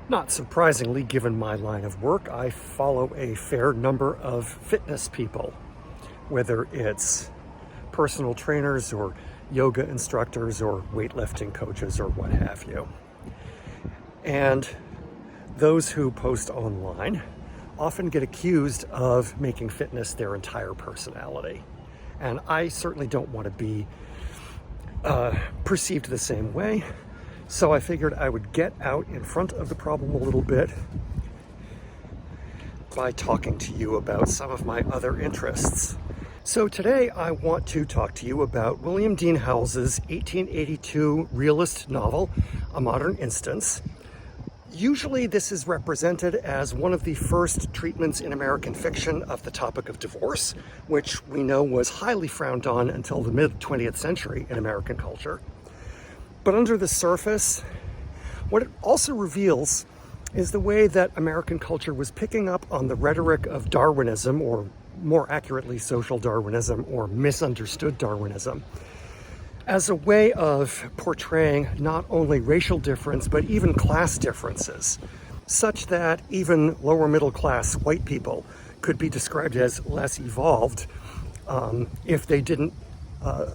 Not surprisingly, given my line of work, I follow a fair number of fitness people, whether it's personal trainers or yoga instructors or weightlifting coaches or what have you. And those who post online often get accused of making fitness their entire personality. And I certainly don't want to be perceived the same way. So I figured I would get out in front of the problem a little bit by talking to you about some of my other interests. So today I want to talk to you about William Dean Howells's 1882 realist novel, A Modern Instance. Usually this is represented as one of the first treatments in American fiction of the topic of divorce, which we know was highly frowned on until the mid-20th century in American culture. But under the surface, what it also reveals is the way that American culture was picking up on the rhetoric of Darwinism, or more accurately, social Darwinism, or misunderstood Darwinism, as a way of portraying not only racial difference, but even class differences, such that even lower middle class white people could be described as less evolved if they didn't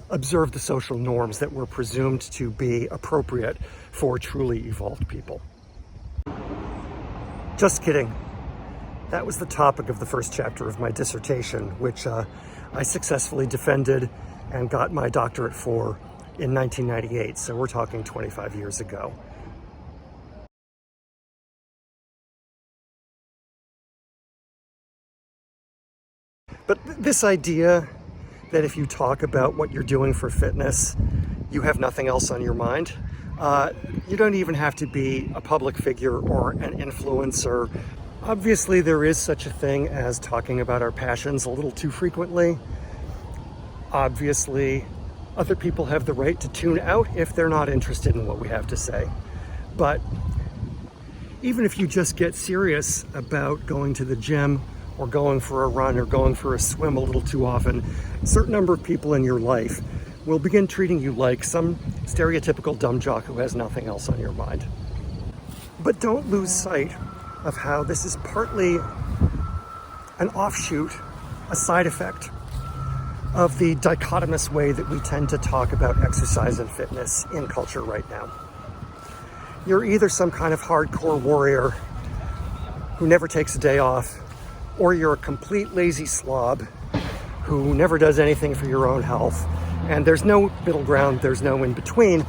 observe the social norms that were presumed to be appropriate for truly evolved people. Just kidding. That was the topic of the first chapter of my dissertation, which I successfully defended and got my doctorate for in 1998, so we're talking 25 years ago. But this idea that if you talk about what you're doing for fitness, you have nothing else on your mind. You don't even have to be a public figure or an influencer. Obviously, there is such a thing as talking about our passions a little too frequently. Obviously, other people have the right to tune out if they're not interested in what we have to say. But even if you just get serious about going to the gym or going for a run or going for a swim a little too often, a certain number of people in your life will begin treating you like some stereotypical dumb jock who has nothing else on your mind. But don't lose sight of how this is partly an offshoot, a side effect of the dichotomous way that we tend to talk about exercise and fitness in culture right now. You're either some kind of hardcore warrior who never takes a day off, or you're a complete lazy slob who never does anything for your own health. And there's no middle ground, there's no in between.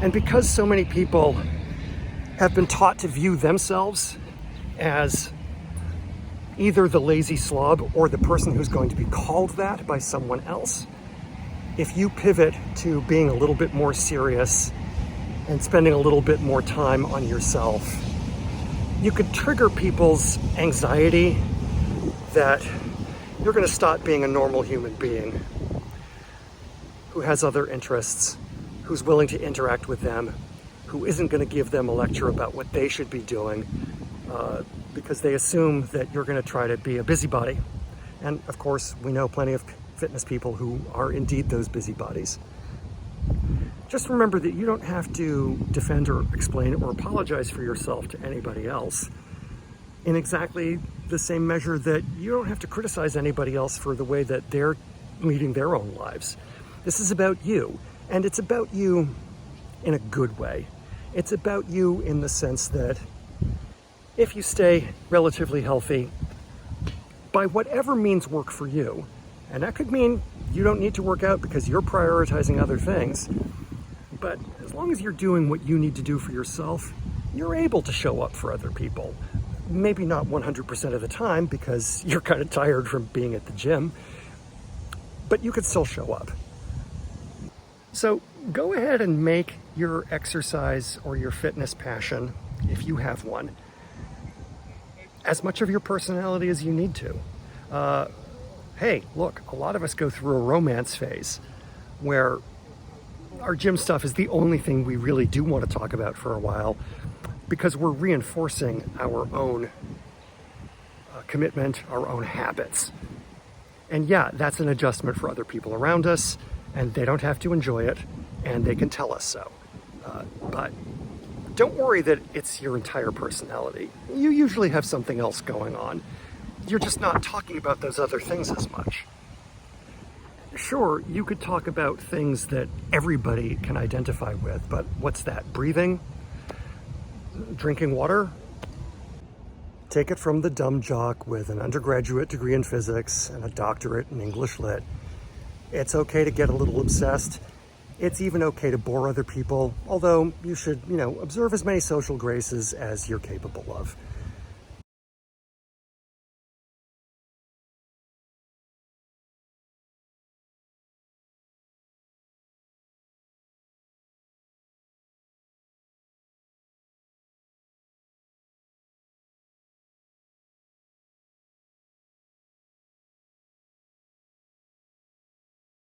And because so many people have been taught to view themselves as either the lazy slob or the person who's going to be called that by someone else, if you pivot to being a little bit more serious and spending a little bit more time on yourself, you could trigger people's anxiety that you're going to stop being a normal human being who has other interests, who's willing to interact with them, who isn't going to give them a lecture about what they should be doing because they assume that you're going to try to be a busybody. And of course, we know plenty of fitness people who are indeed those busybodies. Just remember that you don't have to defend or explain or apologize for yourself to anybody else in exactly the same measure that you don't have to criticize anybody else for the way that they're leading their own lives. This is about you, and it's about you in a good way. It's about you in the sense that if you stay relatively healthy, by whatever means work for you, and that could mean you don't need to work out because you're prioritizing other things, but as long as you're doing what you need to do for yourself, you're able to show up for other people. Maybe not 100% of the time because you're kind of tired from being at the gym, but you could still show up. So go ahead and make your exercise or your fitness passion, if you have one, as much of your personality as you need to. Hey, look, a lot of us go through a romance phase where our gym stuff is the only thing we really do want to talk about for a while because we're reinforcing our own commitment, our own habits. And yeah, that's an adjustment for other people around us, and they don't have to enjoy it, and they can tell us so. But Don't worry that it's your entire personality. You usually have something else going on. You're just not talking about those other things as much. Sure, you could talk about things that everybody can identify with, but what's that? Breathing? Drinking water? Take it from the dumb jock with an undergraduate degree in physics and a doctorate in English Lit. It's okay to get a little obsessed. It's even okay to bore other people, although you should, observe as many social graces as you're capable of.